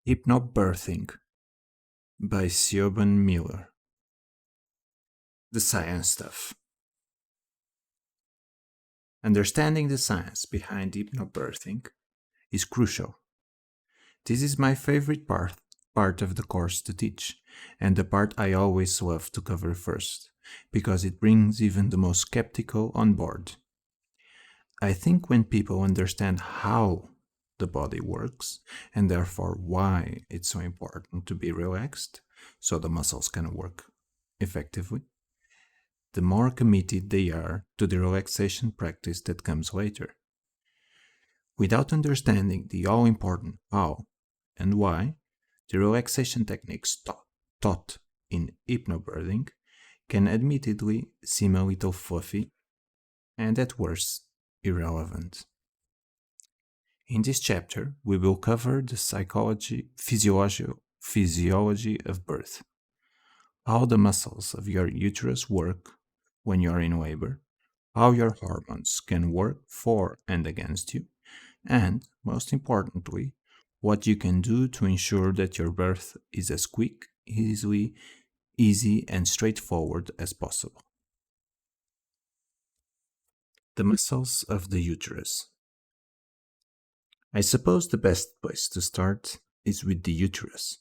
Hypnobirthing by Siobhan Miller. The science stuff. Understanding the science behind hypnobirthing is crucial. This is my favorite part of the course to teach, and the part I always love to cover first, because it brings even the most skeptical on board. I think when people understand how the body works, and therefore why it's so important to be relaxed, so the muscles can work effectively, the more committed they are to the relaxation practice that comes later. Without understanding the all important how and why, the relaxation techniques taught in hypnobirthing can admittedly seem a little fluffy and at worst irrelevant. In this chapter, we will cover the physiology of birth, how the muscles of your uterus work when you are in labor, how your hormones can work for and against you, and, most importantly, what you can do to ensure that your birth is as quick, easy, and straightforward as possible. The muscles of the uterus. I suppose the best place to start is with the uterus,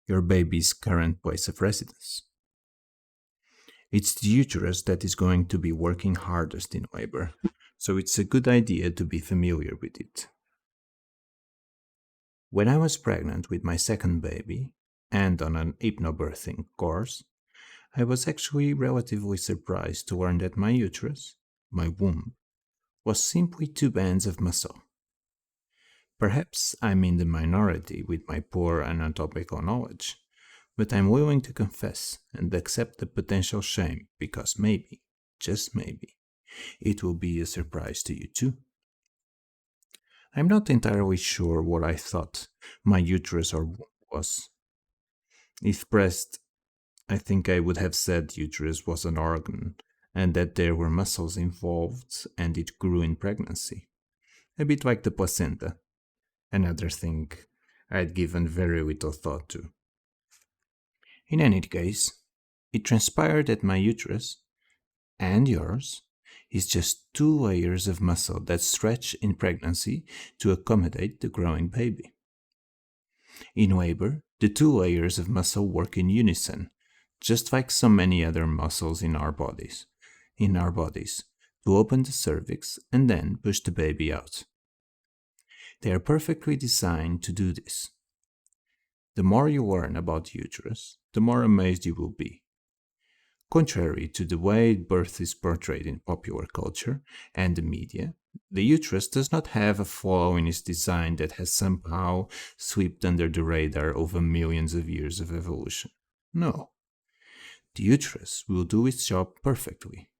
your baby's current place of residence. It's the uterus that is going to be working hardest in labor, so it's a good idea to be familiar with it. When I was pregnant with my second baby and on an hypnobirthing course, I was actually relatively surprised to learn that my uterus, my womb, was simply two bands of muscle. Perhaps I'm in the minority with my poor anatomical knowledge, but I'm willing to confess and accept the potential shame because maybe, just maybe, it will be a surprise to you too. I'm not entirely sure what I thought my uterus or womb was. If pressed, I think I would have said uterus was an organ and that there were muscles involved and it grew in pregnancy. A bit like the placenta, another thing I'd given very little thought to. In any case, it transpired that my uterus, and yours, is just two layers of muscle that stretch in pregnancy to accommodate the growing baby. In labor, the two layers of muscle work in unison, just like so many other muscles in our bodies, to open the cervix and then push the baby out. They are perfectly designed to do this. The more you learn about the uterus, the more amazed you will be. Contrary to the way birth is portrayed in popular culture and the media, the uterus does not have a flaw in its design that has somehow swept under the radar over millions of years of evolution. No, the uterus will do its job perfectly,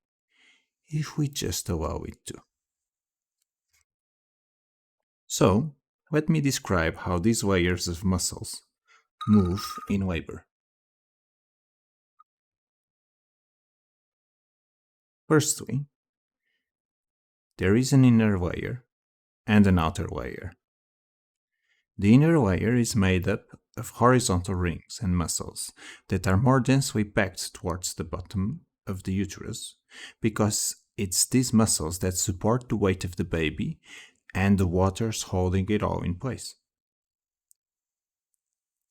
if we just allow it to. So, let me describe how these layers of muscles move in labor. Firstly, there is an inner layer and an outer layer. The inner layer is made up of horizontal rings and muscles that are more densely packed towards the bottom of the uterus because it's these muscles that support the weight of the baby and the waters holding it all in place.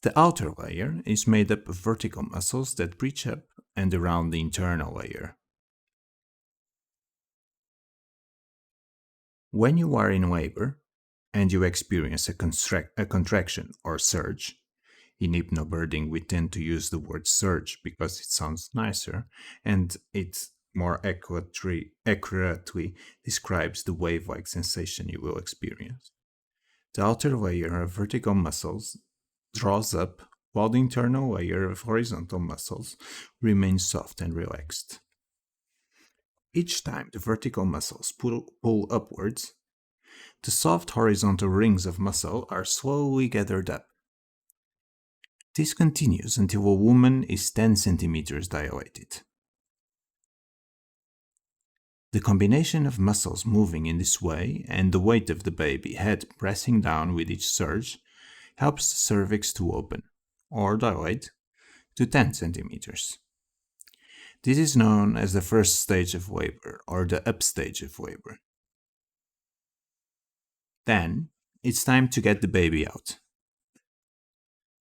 The outer layer is made up of vertical muscles that reach up and around the internal layer. When you are in labor and you experience a contraction or surge, in hypnobirthing we tend to use the word surge because it sounds nicer and it more accurately describes the wave-like sensation you will experience. The outer layer of vertical muscles draws up while the internal layer of horizontal muscles remains soft and relaxed. Each time the vertical muscles pull upwards, the soft horizontal rings of muscle are slowly gathered up. This continues until a woman is 10 centimeters dilated. The combination of muscles moving in this way and the weight of the baby head pressing down with each surge helps the cervix to open, or dilate, to 10 centimeters. This is known as the first stage of labor, or the upstage of labor. Then, it's time to get the baby out.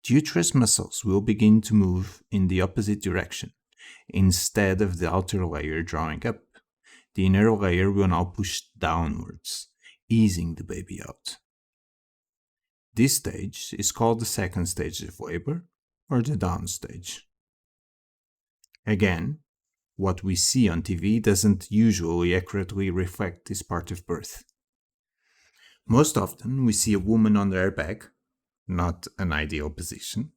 The uterus muscles will begin to move in the opposite direction. Instead of the outer layer drawing up, the inner layer will now push downwards, easing the baby out. This stage is called the second stage of labor, or the down stage. Again, what we see on TV doesn't usually accurately reflect this part of birth. Most often, we see a woman on her back, not an ideal position,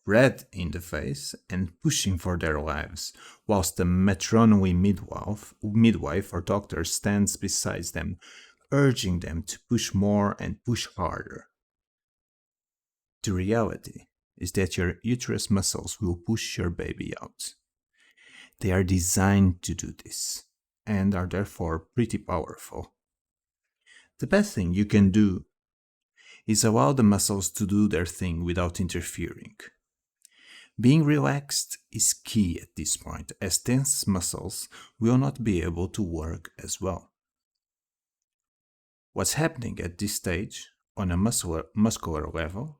red in the face and pushing for their lives, whilst a matronally midwife or doctor stands beside them, urging them to push more and push harder. The reality is that your uterus muscles will push your baby out. They are designed to do this, and are therefore pretty powerful. The best thing you can do is allow the muscles to do their thing without interfering. Being relaxed is key at this point, as tense muscles will not be able to work as well. What's happening at this stage, on a muscular level,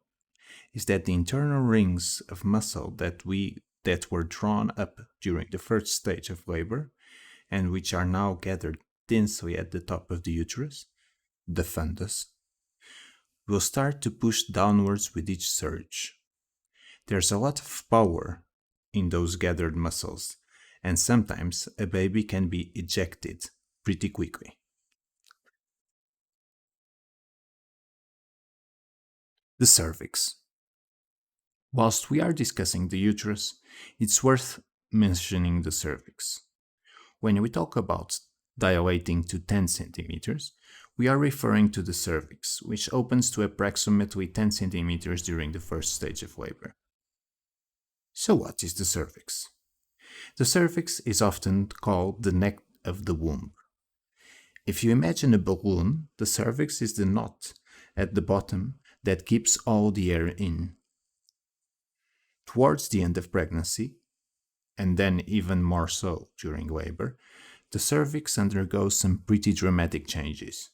is that the internal rings of muscle that were drawn up during the first stage of labor, and which are now gathered densely at the top of the uterus, the fundus, will start to push downwards with each surge. There's a lot of power in those gathered muscles, and sometimes a baby can be ejected pretty quickly. The cervix. Whilst we are discussing the uterus, it's worth mentioning the cervix. When we talk about dilating to 10 centimeters, we are referring to the cervix, which opens to approximately 10 centimeters during the first stage of labor. So what is the cervix? The cervix is often called the neck of the womb. If you imagine a balloon, the cervix is the knot at the bottom that keeps all the air in. Towards the end of pregnancy, and then even more so during labor, the cervix undergoes some pretty dramatic changes.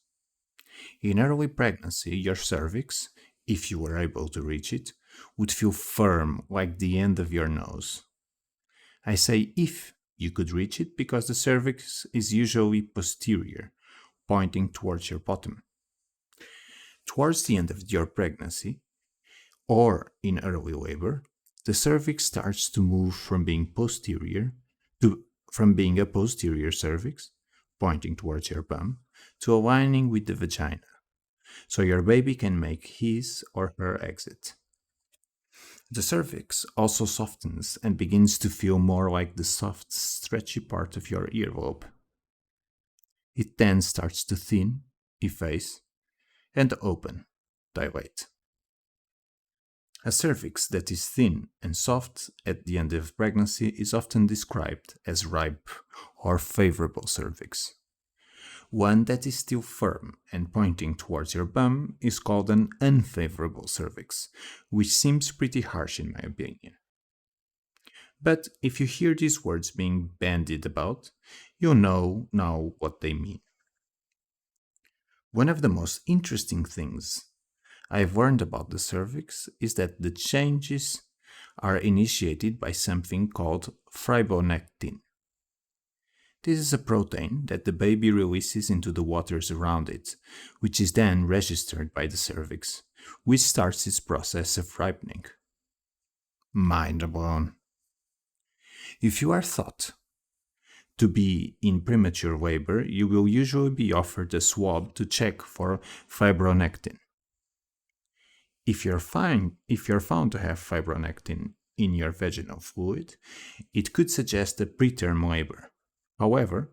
In early pregnancy, your cervix, if you were able to reach it, would feel firm like the end of your nose. I say if you could reach it because the cervix is usually posterior, pointing towards your bottom. Towards the end of your pregnancy, or in early labor, the cervix starts to move from being a posterior cervix, pointing towards your bum, to aligning with the vagina, so your baby can make his or her exit. The cervix also softens and begins to feel more like the soft, stretchy part of your earlobe. It then starts to thin, efface, and open, dilate. A cervix that is thin and soft at the end of pregnancy is often described as ripe or favorable cervix. One that is still firm and pointing towards your bum is called an unfavorable cervix, which seems pretty harsh in my opinion. But if you hear these words being bandied about, you'll know now what they mean. One of the most interesting things I've learned about the cervix is that the changes are initiated by something called fibronectin. This is a protein that the baby releases into the waters around it, which is then registered by the cervix, which starts its process of ripening. Mind blown. If you are thought to be in premature labor, you will usually be offered a swab to check for fibronectin. If you're found to have fibronectin in your vaginal fluid, it could suggest a preterm labor. However,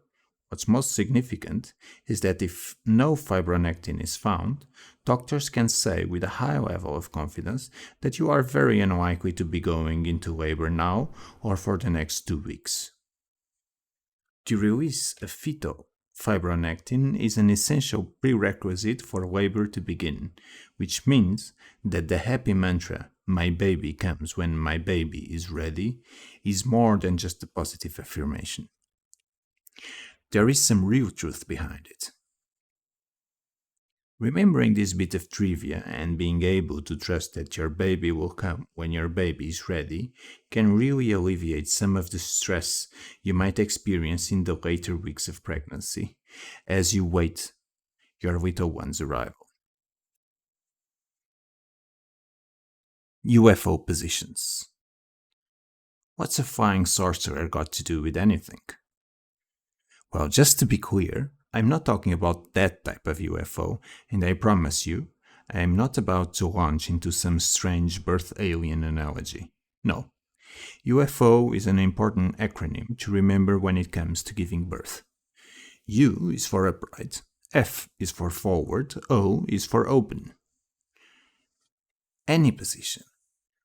what's most significant is that if no fibronectin is found, doctors can say with a high level of confidence that you are very unlikely to be going into labor now or for the next 2 weeks. The release of fetal Fibronectin is an essential prerequisite for labor to begin, which means that the happy mantra, "My baby comes when my baby is ready," is more than just a positive affirmation. There is some real truth behind it. Remembering this bit of trivia and being able to trust that your baby will come when your baby is ready can really alleviate some of the stress you might experience in the later weeks of pregnancy as you wait your little one's arrival. UFO positions. What's a flying sorcerer got to do with anything? Well, just to be clear, I'm not talking about that type of UFO, and I promise you, I am not about to launch into some strange birth alien analogy. No. UFO is an important acronym to remember when it comes to giving birth. U is for upright, F is for forward, O is for open. Any position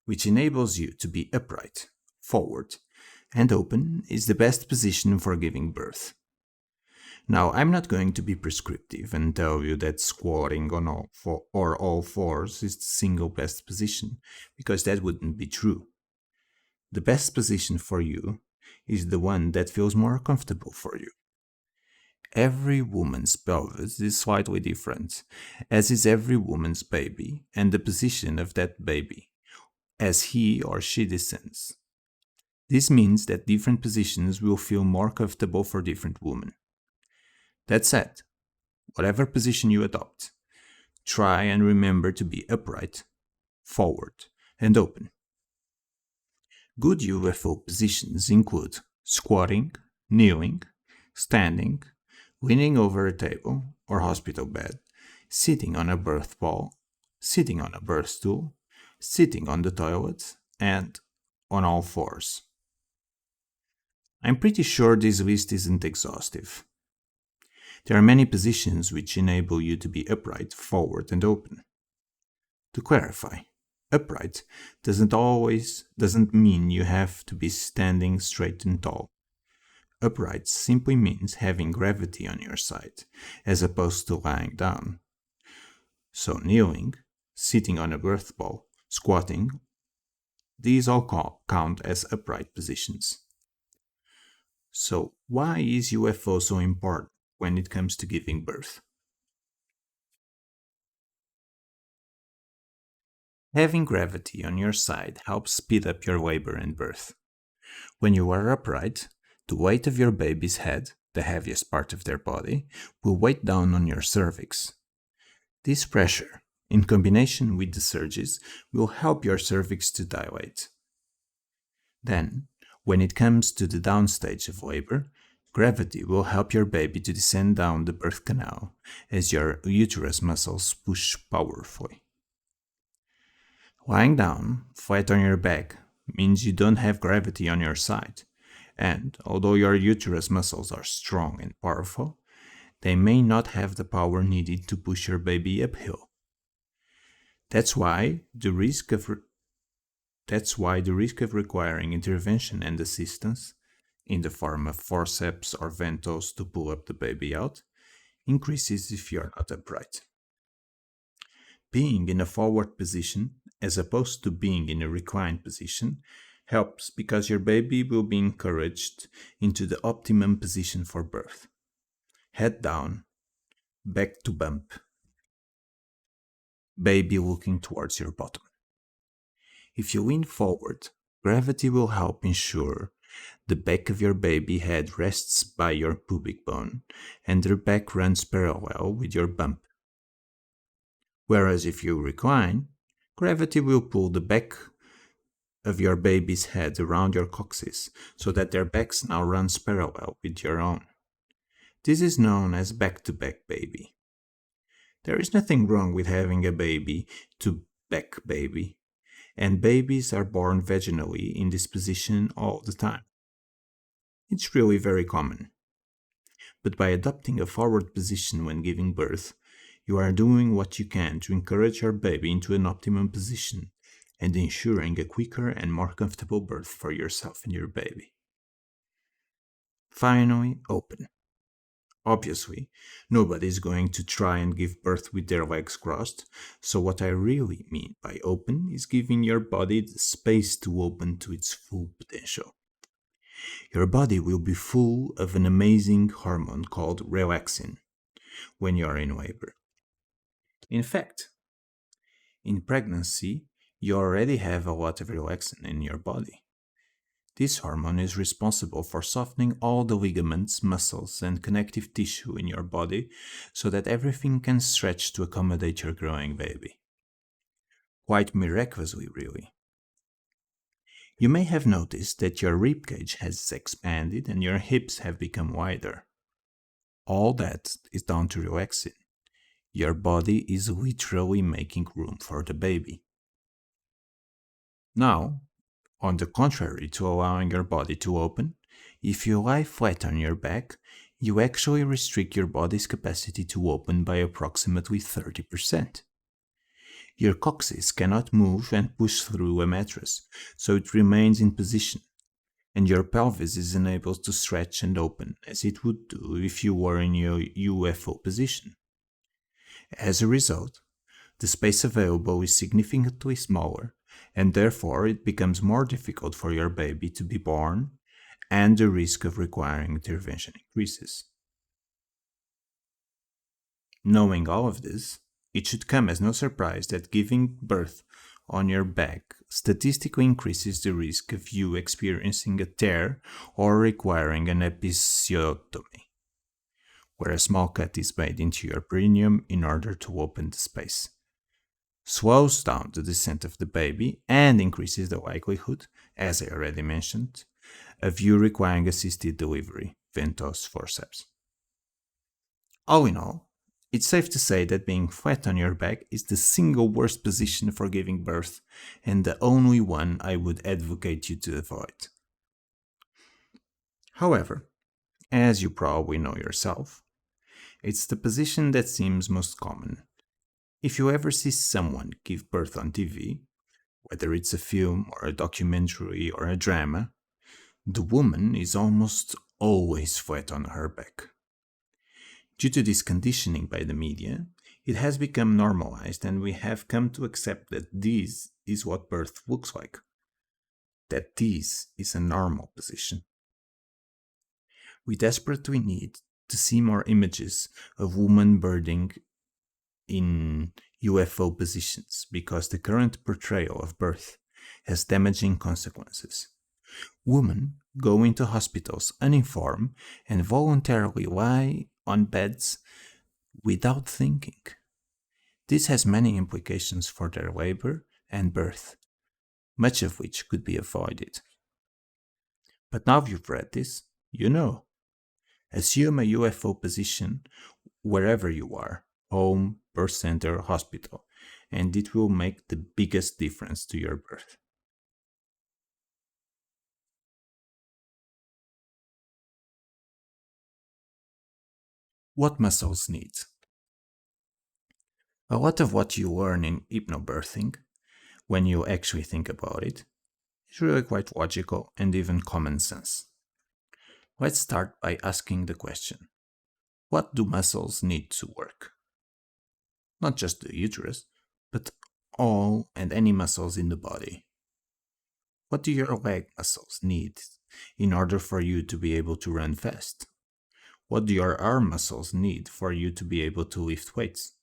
which enables you to be upright, forward, and open is the best position for giving birth. Now, I'm not going to be prescriptive and tell you that squatting on all fours is the single best position, because that wouldn't be true. The best position for you is the one that feels more comfortable for you. Every woman's pelvis is slightly different, as is every woman's baby and the position of that baby, as he or she descends. This means that different positions will feel more comfortable for different women. That said, whatever position you adopt, try and remember to be upright, forward, and open. Good UFO positions include squatting, kneeling, standing, leaning over a table or hospital bed, sitting on a birth ball, sitting on a birth stool, sitting on the toilet, and on all fours. I'm pretty sure this list isn't exhaustive. There are many positions which enable you to be upright, forward, and open. To clarify, upright doesn't mean you have to be standing straight and tall. Upright simply means having gravity on your side, as opposed to lying down. So kneeling, sitting on a birth ball, squatting, these all count as upright positions. So why is UFO so important when it comes to giving birth? Having gravity on your side helps speed up your labor and birth. When you are upright, the weight of your baby's head, the heaviest part of their body, will weigh down on your cervix. This pressure, in combination with the surges, will help your cervix to dilate. Then, when it comes to the downstage of labor, gravity will help your baby to descend down the birth canal as your uterus muscles push powerfully. Lying down, flat on your back, means you don't have gravity on your side, and although your uterus muscles are strong and powerful, they may not have the power needed to push your baby uphill. That's why the risk of requiring intervention and assistance, in the form of forceps or ventos to pull up the baby out, increases if you are not upright. Being in a forward position, as opposed to being in a reclined position, helps because your baby will be encouraged into the optimum position for birth. Head down, back to bump, baby looking towards your bottom. If you lean forward, gravity will help ensure the back of your baby head rests by your pubic bone and their back runs parallel with your bump. Whereas if you recline, gravity will pull the back of your baby's head around your coccyx so that their backs now runs parallel with your own. This is known as back-to-back baby. There is nothing wrong with having a baby-to-back baby, and babies are born vaginally in this position all the time. It's really very common. But by adopting a forward position when giving birth, you are doing what you can to encourage your baby into an optimum position and ensuring a quicker and more comfortable birth for yourself and your baby. Finally, open. Obviously, nobody's going to try and give birth with their legs crossed, so what I really mean by open is giving your body the space to open to its full potential. Your body will be full of an amazing hormone called relaxin when you are in labor. In fact, in pregnancy, you already have a lot of relaxin in your body. This hormone is responsible for softening all the ligaments, muscles, and connective tissue in your body so that everything can stretch to accommodate your growing baby. Quite miraculously, really. You may have noticed that your ribcage has expanded and your hips have become wider. All that is down to relaxin. Your body is literally making room for the baby. Now, on the contrary to allowing your body to open, if you lie flat on your back, you actually restrict your body's capacity to open by approximately 30%. Your coccyx cannot move and push through a mattress, so it remains in position, and your pelvis is unable to stretch and open as it would do if you were in your UFO position. As a result, the space available is significantly smaller, and therefore it becomes more difficult for your baby to be born, and the risk of requiring intervention increases. Knowing all of this, it should come as no surprise that giving birth on your back statistically increases the risk of you experiencing a tear or requiring an episiotomy, where a small cut is made into your perineum in order to open the space. Slows down the descent of the baby and increases the likelihood, as I already mentioned, of you requiring assisted delivery, venous forceps. All in all, it's safe to say that being flat on your back is the single worst position for giving birth and the only one I would advocate you to avoid. However, as you probably know yourself, it's the position that seems most common. If you ever see someone give birth on TV, whether it's a film or a documentary or a drama, the woman is almost always flat on her back. Due to this conditioning by the media, it has become normalized and we have come to accept that this is what birth looks like. That this is a normal position. We desperately need to see more images of women birthing in UFO positions because the current portrayal of birth has damaging consequences. Women go into hospitals uninformed and voluntarily lie on beds without thinking. This has many implications for their labor and birth, much of which could be avoided. But now you've read this, you know. Assume a UFO position wherever you are, home, birth center, hospital, and it will make the biggest difference to your birth. What muscles need? A lot of what you learn in hypnobirthing, when you actually think about it, is really quite logical and even common sense. Let's start by asking the question, what do muscles need to work? Not just the uterus, but all and any muscles in the body. What do your leg muscles need in order for you to be able to run fast? What do your arm muscles need for you to be able to lift weights?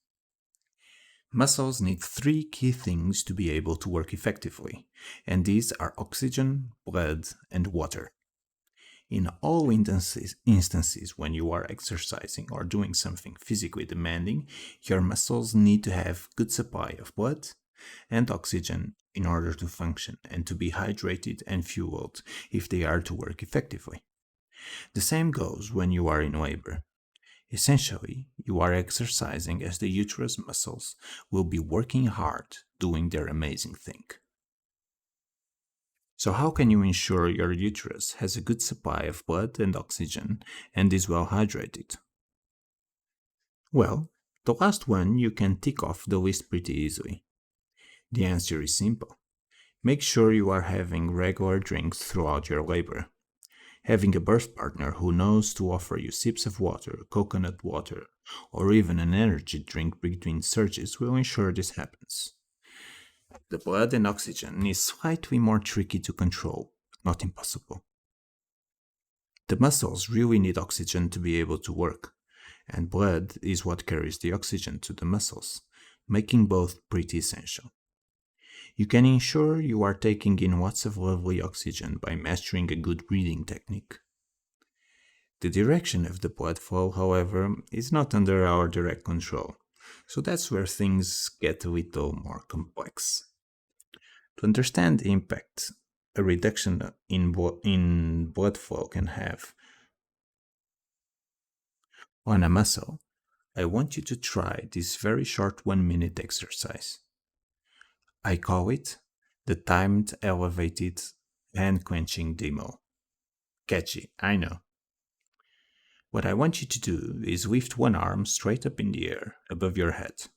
Muscles need three key things to be able to work effectively, and these are oxygen, blood, and water. In all instances when you are exercising or doing something physically demanding, your muscles need to have good supply of blood and oxygen in order to function and to be hydrated and fueled if they are to work effectively. The same goes when you are in labor. Essentially, you are exercising as the uterus muscles will be working hard doing their amazing thing. So how can you ensure your uterus has a good supply of blood and oxygen and is well hydrated? Well, the last one you can tick off the list pretty easily. The answer is simple. Make sure you are having regular drinks throughout your labor. Having a birth partner who knows to offer you sips of water, coconut water, or even an energy drink between surges will ensure this happens. The blood and oxygen is slightly more tricky to control, but not impossible. The muscles really need oxygen to be able to work, and blood is what carries the oxygen to the muscles, making both pretty essential. You can ensure you are taking in lots of lovely oxygen by mastering a good breathing technique. The direction of the blood flow, however, is not under our direct control, so that's where things get a little more complex. To understand the impact a reduction in blood flow can have on a muscle, I want you to try this very short 1 minute exercise. I call it the timed elevated hand clenching demo. Catchy, I know. What I want you to do is lift one arm straight up in the air above your head.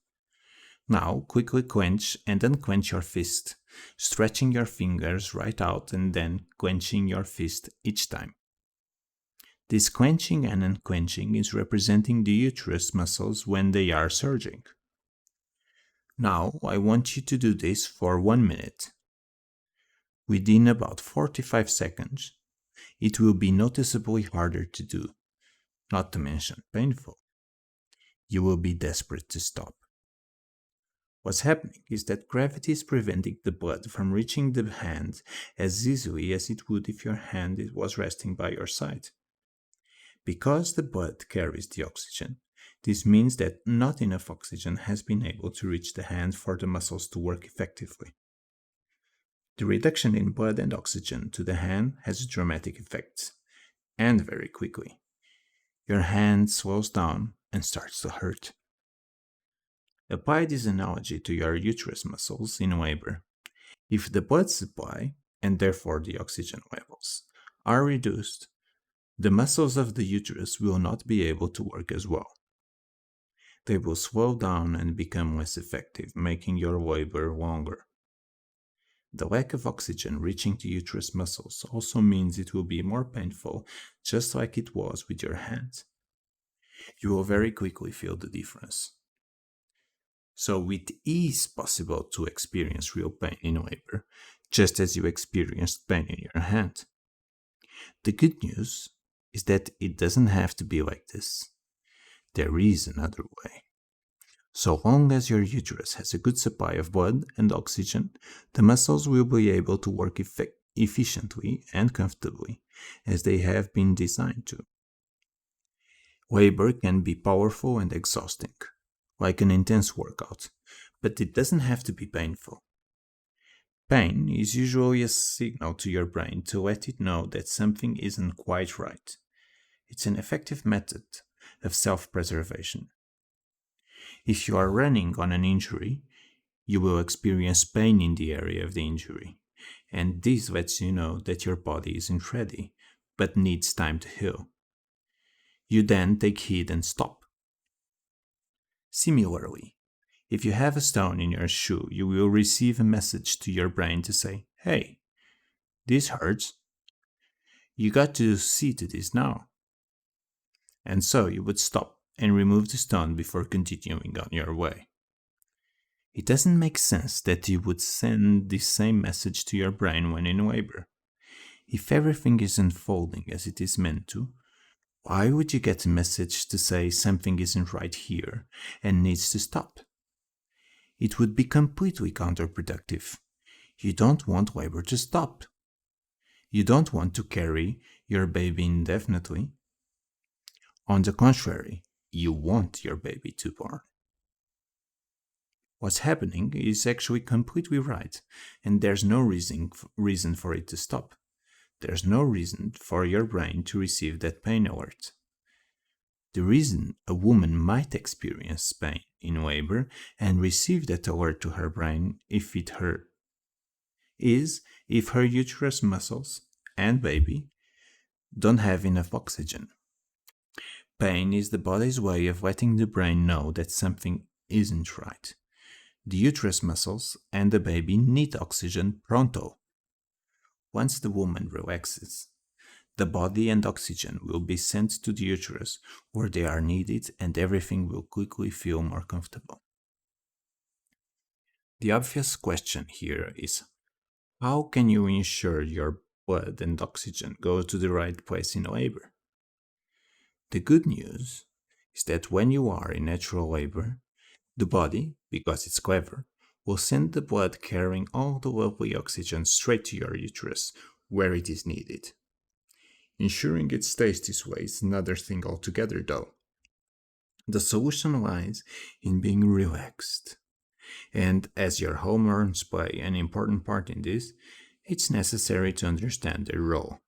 Now, quickly clench and unclench your fist, stretching your fingers right out and then clenching your fist each time. This clenching and unclenching is representing the uterus muscles when they are surging. Now, I want you to do this for 1 minute. Within about 45 seconds, it will be noticeably harder to do, not to mention painful. You will be desperate to stop. What's happening is that gravity is preventing the blood from reaching the hand as easily as it would if your hand was resting by your side. Because the blood carries the oxygen, this means that not enough oxygen has been able to reach the hand for the muscles to work effectively. The reduction in blood and oxygen to the hand has dramatic effects, and very quickly. Your hand slows down and starts to hurt. Apply this analogy to your uterus muscles in labor. If the blood supply, and therefore the oxygen levels, are reduced, the muscles of the uterus will not be able to work as well. They will slow down and become less effective, making your labor longer. The lack of oxygen reaching the uterus muscles also means it will be more painful, just like it was with your hands. You will very quickly feel the difference. So it is possible to experience real pain in labor, just as you experienced pain in your hand. The good news is that it doesn't have to be like this. There is another way. So long as your uterus has a good supply of blood and oxygen, the muscles will be able to work efficiently and comfortably, as they have been designed to. Labor can be powerful and exhausting, like an intense workout, but it doesn't have to be painful. Pain is usually a signal to your brain to let it know that something isn't quite right. It's an effective method of self-preservation. If you are running on an injury, you will experience pain in the area of the injury, and this lets you know that your body isn't ready, but needs time to heal. You then take heed and stop. Similarly, if you have a stone in your shoe, you will receive a message to your brain to say, "Hey, this hurts. You got to see to this now." And so you would stop and remove the stone before continuing on your way. It doesn't make sense that you would send the same message to your brain when in labor. If everything is unfolding as it is meant to, why would you get a message to say something isn't right here and needs to stop? It would be completely counterproductive. You don't want labor to stop. You don't want to carry your baby indefinitely. On the contrary, you want your baby to born. What's happening is actually completely right, and there's no reason for it to stop. There's no reason for your brain to receive that pain alert. The reason a woman might experience pain in labor and receive that alert to her brain if her uterus muscles and baby don't have enough oxygen. Pain is the body's way of letting the brain know that something isn't right. The uterus muscles and the baby need oxygen pronto. Once the woman relaxes, The body and oxygen will be sent to the uterus where they are needed and everything will quickly feel more comfortable. The obvious question here is how can you ensure your blood and oxygen go to the right place in labor? The good news is that when you are in natural labor, the body, because it's clever, will send the blood carrying all the lovely oxygen straight to your uterus where it is needed. Ensuring it stays this way is another thing altogether, though. The solution lies in being relaxed. And as your hormones play an important part in this, it's necessary to understand their role.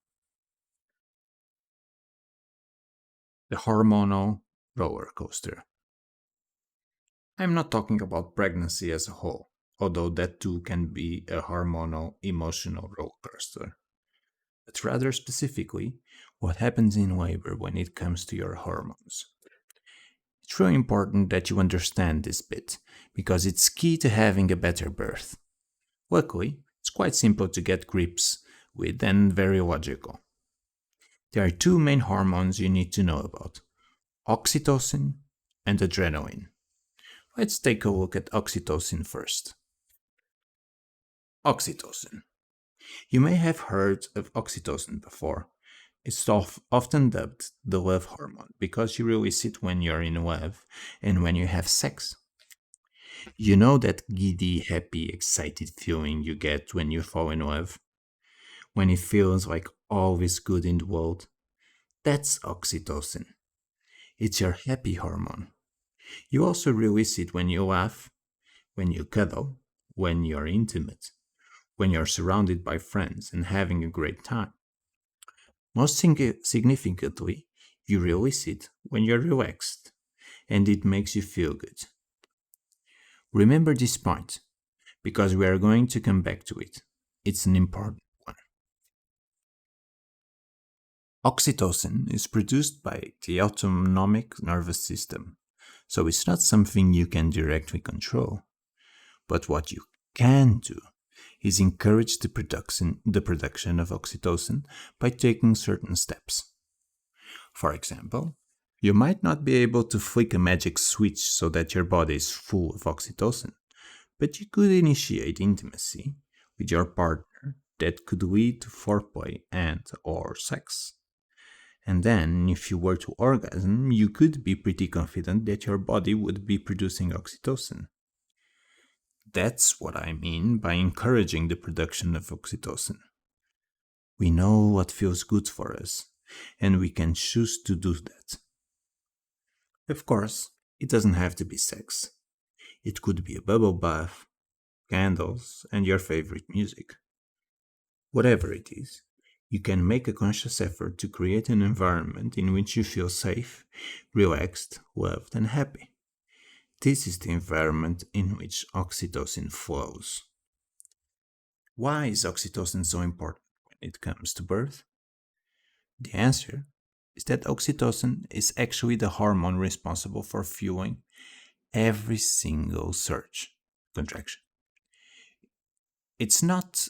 The hormonal roller coaster. I'm not talking about pregnancy as a whole, although that too can be a hormonal emotional roller coaster, but rather specifically what happens in labor when it comes to your hormones. It's really important that you understand this bit because it's key to having a better birth. Luckily, it's quite simple to get grips with and very logical. There are two main hormones you need to know about: oxytocin and adrenaline. Let's take a look at oxytocin first. Oxytocin. You may have heard of oxytocin before. It's often dubbed the love hormone because you release it when you're in love and when you have sex. You know that giddy, happy, excited feeling you get when you fall in love? When it feels like all is good in the world? That's oxytocin. It's your happy hormone. You also release it when you laugh, when you cuddle, when you're intimate, when you're surrounded by friends and having a great time. Most significantly, you release it when you're relaxed and it makes you feel good. Remember this point because we are going to come back to it. It's an important one. Oxytocin is produced by the autonomic nervous system, so it's not something you can directly control. But what you can do is encourage the production of oxytocin by taking certain steps. For example, you might not be able to flick a magic switch so that your body is full of oxytocin, but you could initiate intimacy with your partner that could lead to foreplay and or sex. And then, if you were to orgasm, you could be pretty confident that your body would be producing oxytocin. That's what I mean by encouraging the production of oxytocin. We know what feels good for us, and we can choose to do that. Of course, it doesn't have to be sex. It could be a bubble bath, candles, and your favorite music. Whatever it is, you can make a conscious effort to create an environment in which you feel safe, relaxed, loved, and happy. This is the environment in which oxytocin flows. Why is oxytocin so important when it comes to birth? The answer is that oxytocin is actually the hormone responsible for fueling every single surge, contraction. It's not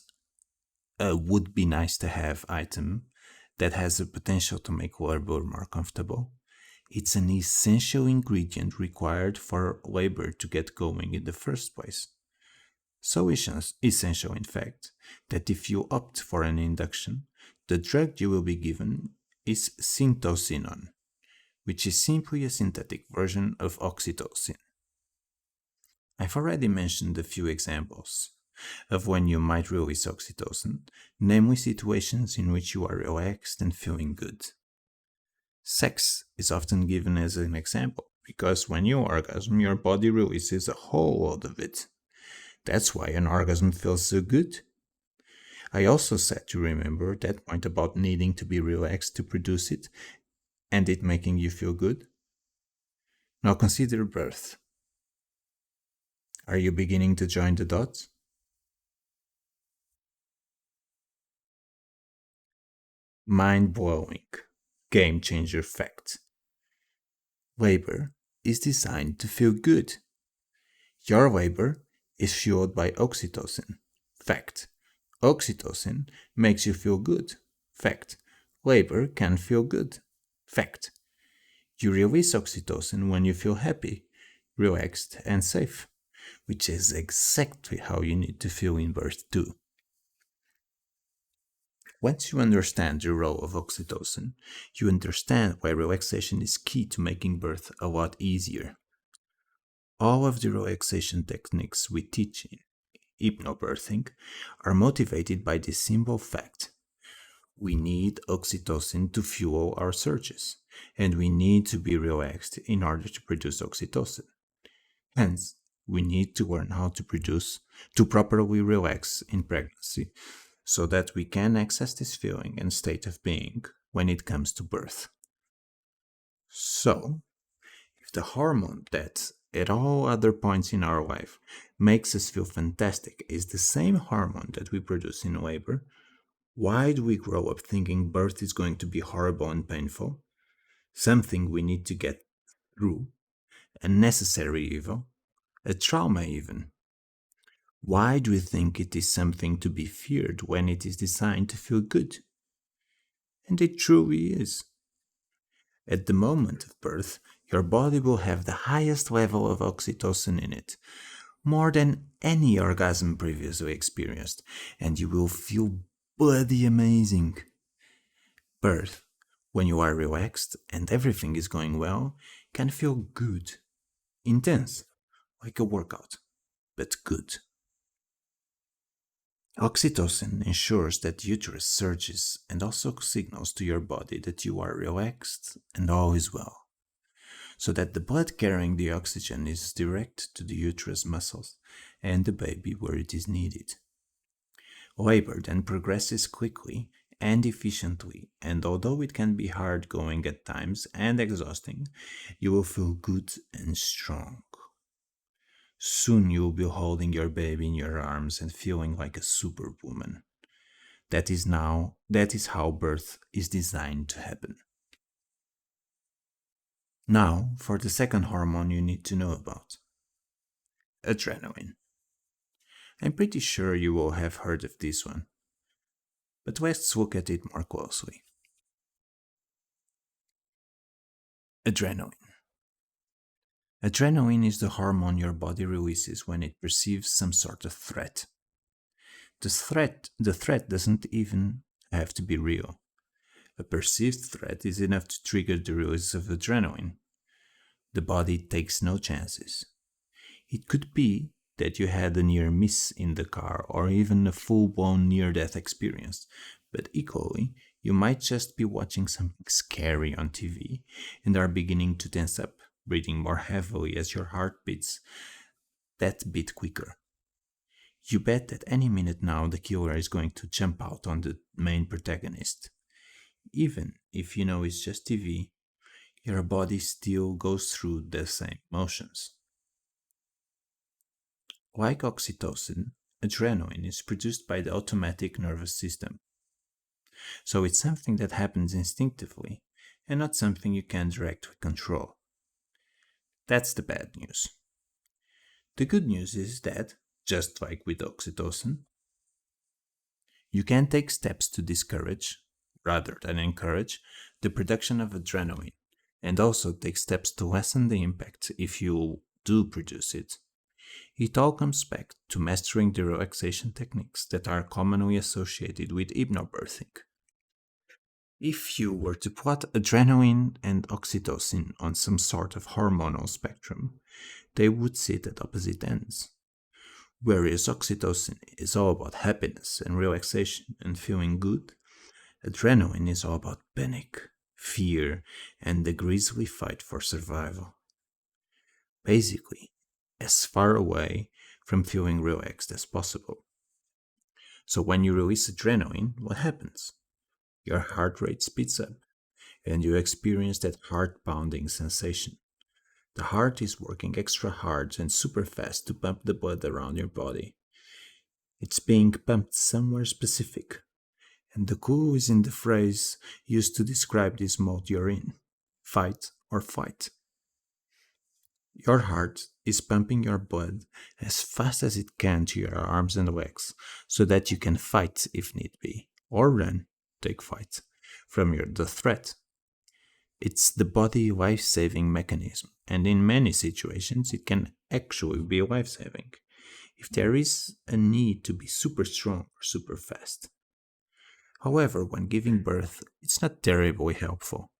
a would be nice to have item that has the potential to make labor more comfortable. It's an essential ingredient required for labor to get going in the first place. So essential, in fact, that if you opt for an induction, the drug you will be given is syntocinon, which is simply a synthetic version of oxytocin. I've already mentioned a few examples of when you might release oxytocin, namely situations in which you are relaxed and feeling good. Sex is often given as an example because when you orgasm, your body releases a whole lot of it. That's why an orgasm feels so good. I also said to remember that point about needing to be relaxed to produce it and it making you feel good. Now consider birth. Are you beginning to join the dots? Mind blowing. Game changer fact. Labor is designed to feel good. Your labor is fueled by oxytocin. Fact. Oxytocin makes you feel good. Fact. Labor can feel good. Fact. You release oxytocin when you feel happy, relaxed, and safe, which is exactly how you need to feel in birth too. Once you understand the role of oxytocin, you understand why relaxation is key to making birth a lot easier. All of the relaxation techniques we teach in hypnobirthing are motivated by this simple fact. We need oxytocin to fuel our surges, and we need to be relaxed in order to produce oxytocin. Hence, we need to learn how to properly relax in pregnancy so that we can access this feeling and state of being when it comes to birth. So, if the hormone that at all other points in our life makes us feel fantastic is the same hormone that we produce in labor, why do we grow up thinking birth is going to be horrible and painful? Something we need to get through, a necessary evil, a trauma even. Why do we think it is something to be feared when it is designed to feel good? And it truly is. At the moment of birth, your body will have the highest level of oxytocin in it, more than any orgasm previously experienced, and you will feel bloody amazing. Birth, when you are relaxed and everything is going well, can feel good, intense, like a workout, but good. Oxytocin ensures that the uterus surges and also signals to your body that you are relaxed and all is well, so that the blood carrying the oxygen is direct to the uterus muscles and the baby where it is needed. Labor then progresses quickly and efficiently, and although it can be hard going at times and exhausting, you will feel good and strong. Soon you will be holding your baby in your arms and feeling like a superwoman. That is how birth is designed to happen. Now, for the second hormone you need to know about. Adrenaline. I'm pretty sure you will have heard of this one, but let's look at it more closely. Adrenaline. Adrenaline is the hormone your body releases when it perceives some sort of threat. The threat doesn't even have to be real. A perceived threat is enough to trigger the release of adrenaline. The body takes no chances. It could be that you had a near miss in the car or even a full blown near death experience, but equally, you might just be watching something scary on TV and are beginning to tense up, breathing more heavily as your heart beats that bit quicker. You bet that any minute now the killer is going to jump out on the main protagonist. Even if you know it's just TV, your body still goes through the same motions. Like oxytocin, adrenaline is produced by the automatic nervous system, so it's something that happens instinctively and not something you can directly control. That's the bad news. The good news is that, just like with oxytocin, you can take steps to discourage, rather than encourage, the production of adrenaline, and also take steps to lessen the impact if you do produce it. It all comes back to mastering the relaxation techniques that are commonly associated with hypnobirthing. If you were to plot adrenaline and oxytocin on some sort of hormonal spectrum, they would sit at opposite ends. Whereas oxytocin is all about happiness and relaxation and feeling good, adrenaline is all about panic, fear, and the grisly fight for survival. Basically, as far away from feeling relaxed as possible. So when you release adrenaline, what happens? Your heart rate speeds up and you experience that heart pounding sensation. The heart is working extra hard and super fast to pump the blood around your body. It's being pumped somewhere specific, and the clue is in the phrase used to describe this mode you're in: fight or flight. Your heart is pumping your blood as fast as it can to your arms and legs so that you can fight if need be, or run, take flight, from the threat. It's the body life saving mechanism, and in many situations, it can actually be life saving if there is a need to be super strong or super fast. However, when giving birth, it's not terribly helpful.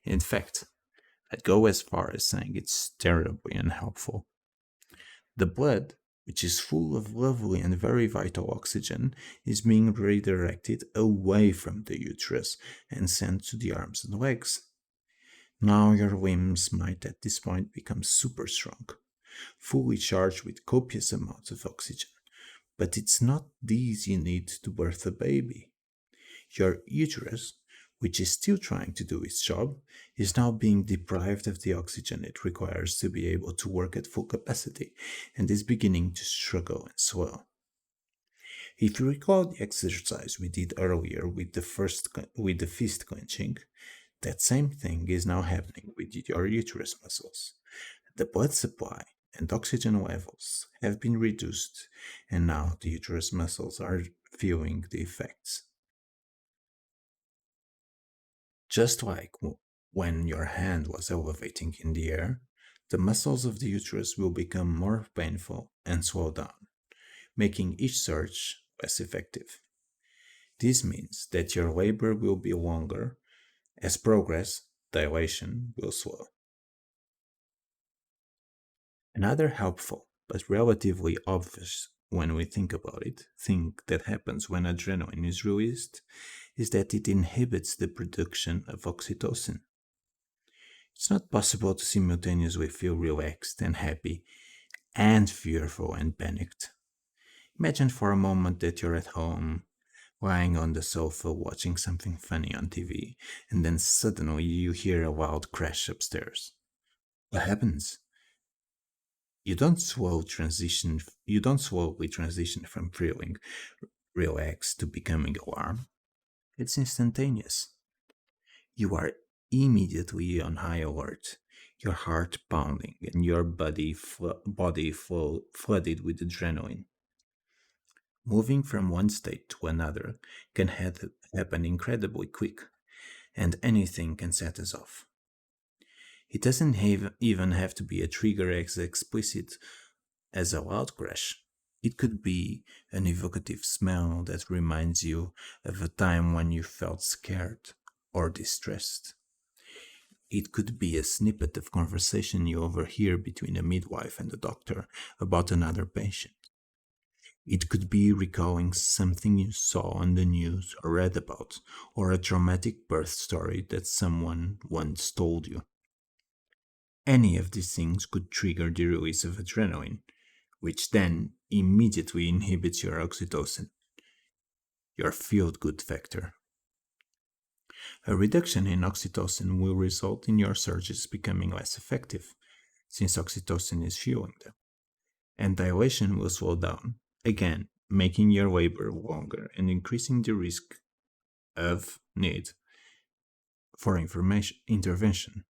In fact, I'd go as far as saying it's terribly unhelpful. The blood, which is full of lovely and very vital oxygen, is being redirected away from the uterus and sent to the arms and legs. Now your limbs might at this point become super strong, fully charged with copious amounts of oxygen. But it's not these you need to birth a baby. Your uterus, which is still trying to do its job, is now being deprived of the oxygen it requires to be able to work at full capacity and is beginning to struggle and swell. If you recall the exercise we did earlier with the fist clenching, that same thing is now happening with your uterus muscles. The blood supply and oxygen levels have been reduced, and now the uterus muscles are feeling the effects. Just like when your hand was elevating in the air, the muscles of the uterus will become more painful and slow down, making each surge less effective. This means that your labor will be longer. As progress, dilation will slow. Another helpful but relatively obvious when we think about it thing that happens when adrenaline is released is that it inhibits the production of oxytocin. It's not possible to simultaneously feel relaxed and happy and fearful and panicked. Imagine for a moment that you're at home, lying on the sofa watching something funny on TV, and then suddenly you hear a loud crash upstairs. What happens? You don't slowly transition from feeling relaxed to becoming alarmed. It's instantaneous. You are immediately on high alert, your heart pounding and your flooded with adrenaline. Moving from one state to another can happen incredibly quick, and anything can set us off. It doesn't even have to be a trigger as explicit as a loud crash. It could be an evocative smell that reminds you of a time when you felt scared or distressed. It could be a snippet of conversation you overhear between a midwife and a doctor about another patient. It could be recalling something you saw on the news or read about, or a dramatic birth story that someone once told you. Any of these things could trigger the release of adrenaline, which then immediately inhibits your oxytocin, your feel good factor. A reduction in oxytocin will result in your surges becoming less effective, since oxytocin is fueling them, and dilation will slow down, again making your labor longer and increasing the risk of need for intervention.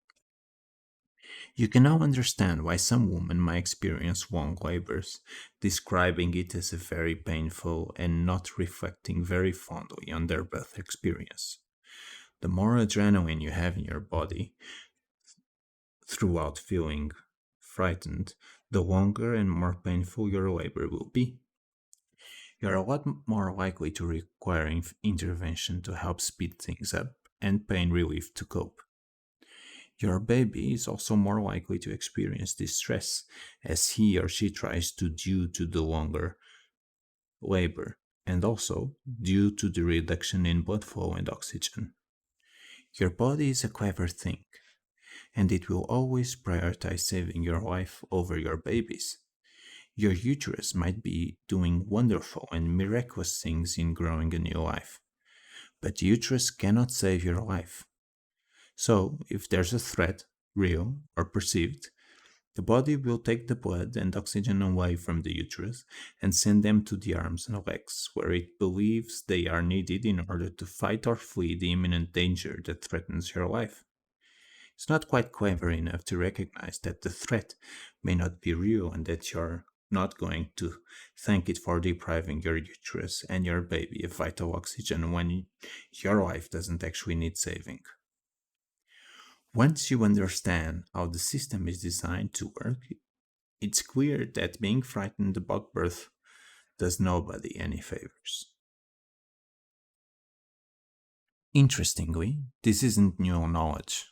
You can now understand why some women might experience long labors, describing it as a very painful and not reflecting very fondly on their birth experience. The more adrenaline you have in your body throughout feeling frightened, the longer and more painful your labor will be. You're a lot more likely to require intervention to help speed things up and pain relief to cope. Your baby is also more likely to experience distress as he or she tries to due to the longer labor and also due to the reduction in blood flow and oxygen. Your body is a clever thing, and it will always prioritize saving your life over your baby's. Your uterus might be doing wonderful and miraculous things in growing a new life, but the uterus cannot save your life. So, if there's a threat, real or perceived, the body will take the blood and oxygen away from the uterus and send them to the arms and legs, where it believes they are needed in order to fight or flee the imminent danger that threatens your life. It's not quite clever enough to recognize that the threat may not be real and that your not going to thank it for depriving your uterus and your baby of vital oxygen when your life doesn't actually need saving. Once you understand how the system is designed to work, it's clear that being frightened about birth does nobody any favors. Interestingly, this isn't new knowledge.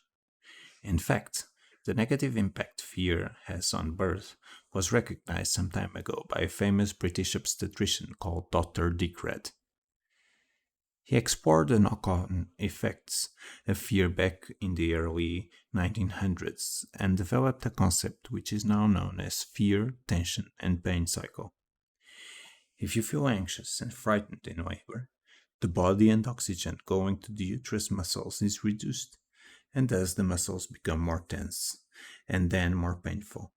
In fact, the negative impact fear has on birth was recognized some time ago by a famous British obstetrician called Dr. Dick Red. He explored the knock on effects of fear back in the early 1900s and developed a concept which is now known as fear, tension, and pain cycle. If you feel anxious and frightened in labor, the body and oxygen going to the uterus muscles is reduced, and thus the muscles become more tense and then more painful.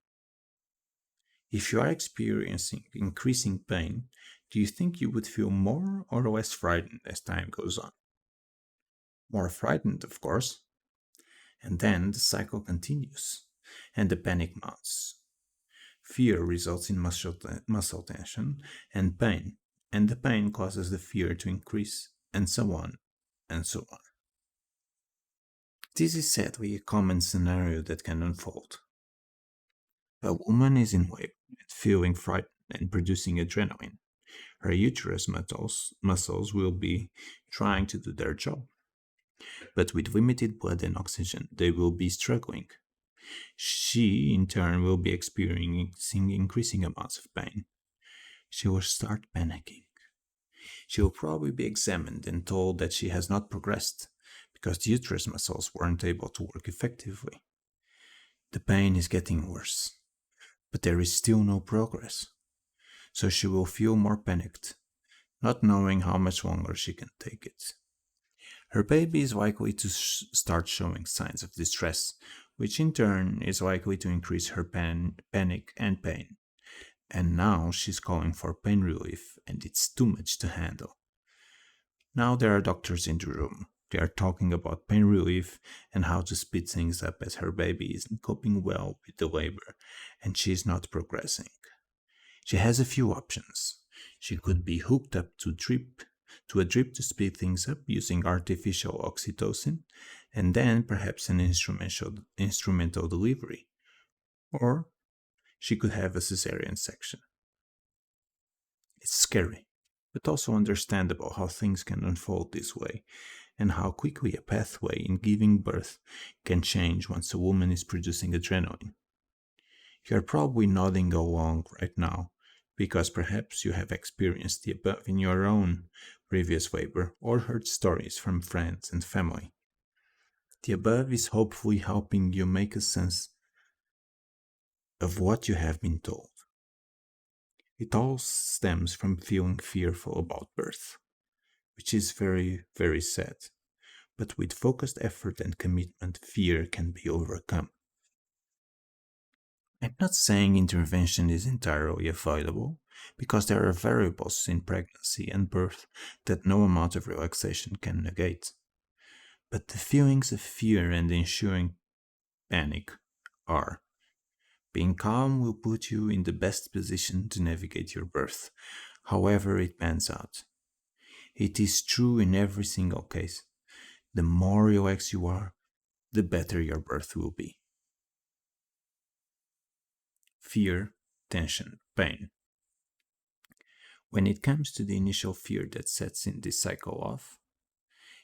If you are experiencing increasing pain, do you think you would feel more or less frightened as time goes on? More frightened, of course. And then the cycle continues, and the panic mounts. Fear results in muscle tension and pain, and the pain causes the fear to increase, and so on, and so on. This is sadly a common scenario that can unfold. A woman is in labor, feeling frightened and producing adrenaline. Her uterus muscles will be trying to do their job, but with limited blood and oxygen, they will be struggling. She, in turn, will be experiencing increasing amounts of pain. She will start panicking. She will probably be examined and told that she has not progressed because the uterus muscles weren't able to work effectively. The pain is getting worse, but there is still no progress. So she will feel more panicked, not knowing how much longer she can take it. Her baby is likely to start showing signs of distress, which in turn is likely to increase her panic and pain. And now she's calling for pain relief, and it's too much to handle. Now there are doctors in the room. They are talking about pain relief and how to speed things up as her baby isn't coping well with the labor and she's not progressing. She has a few options. She could be hooked up to a drip to speed things up using artificial oxytocin, and then perhaps an instrumental delivery. Or she could have a cesarean section. It's scary, but also understandable how things can unfold this way, and how quickly a pathway in giving birth can change once a woman is producing adrenaline. You are probably nodding along right now, because perhaps you have experienced the above in your own previous labor or heard stories from friends and family. The above is hopefully helping you make a sense of what you have been told. It all stems from feeling fearful about birth, which is very, very sad. But with focused effort and commitment, fear can be overcome. I'm not saying intervention is entirely avoidable, because there are variables in pregnancy and birth that no amount of relaxation can negate. But the feelings of fear and ensuing panic are. Being calm will put you in the best position to navigate your birth, however it pans out. It is true in every single case. The more relaxed you are, the better your birth will be. Fear, tension, pain. When it comes to the initial fear that sets in this cycle off,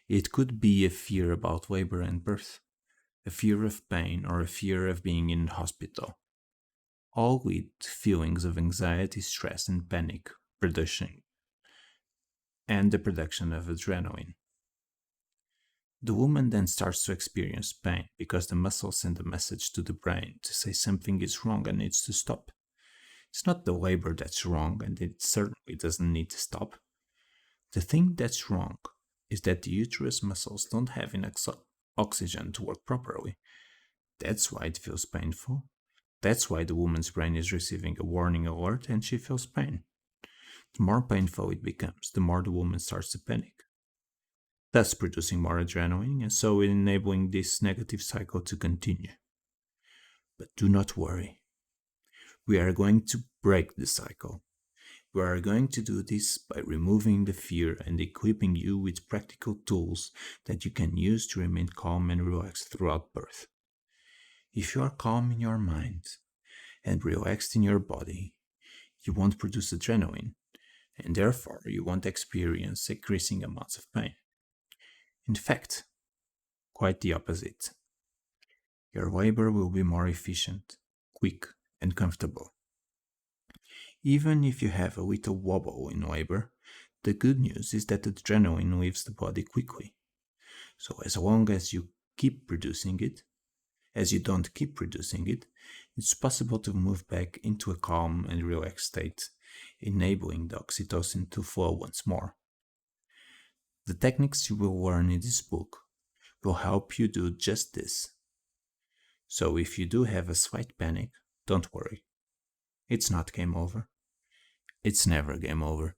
it could be a fear about labor and birth, a fear of pain, or a fear of being in hospital, all with feelings of anxiety, stress, and panic production, and the production of adrenaline. The woman then starts to experience pain because the muscles send a message to the brain to say something is wrong and needs to stop. It's not the labor that's wrong, and it certainly doesn't need to stop. The thing that's wrong is that the uterus muscles don't have enough oxygen to work properly. That's why it feels painful. That's why the woman's brain is receiving a warning alert and she feels pain. The more painful it becomes, the more the woman starts to panic, thus producing more adrenaline and so enabling this negative cycle to continue. But do not worry. We are going to break the cycle. We are going to do this by removing the fear and equipping you with practical tools that you can use to remain calm and relaxed throughout birth. If you are calm in your mind and relaxed in your body, you won't produce adrenaline, and therefore you won't experience increasing amounts of pain. In fact, quite the opposite. Your labor will be more efficient, quick, and comfortable. Even if you have a little wobble in labor, the good news is that adrenaline leaves the body quickly. So as long as you keep producing it, as you don't keep producing it, it's possible to move back into a calm and relaxed state, enabling the oxytocin to flow once more. The techniques you will learn in this book will help you do just this. So if you do have a slight panic, don't worry. It's not game over. It's never game over.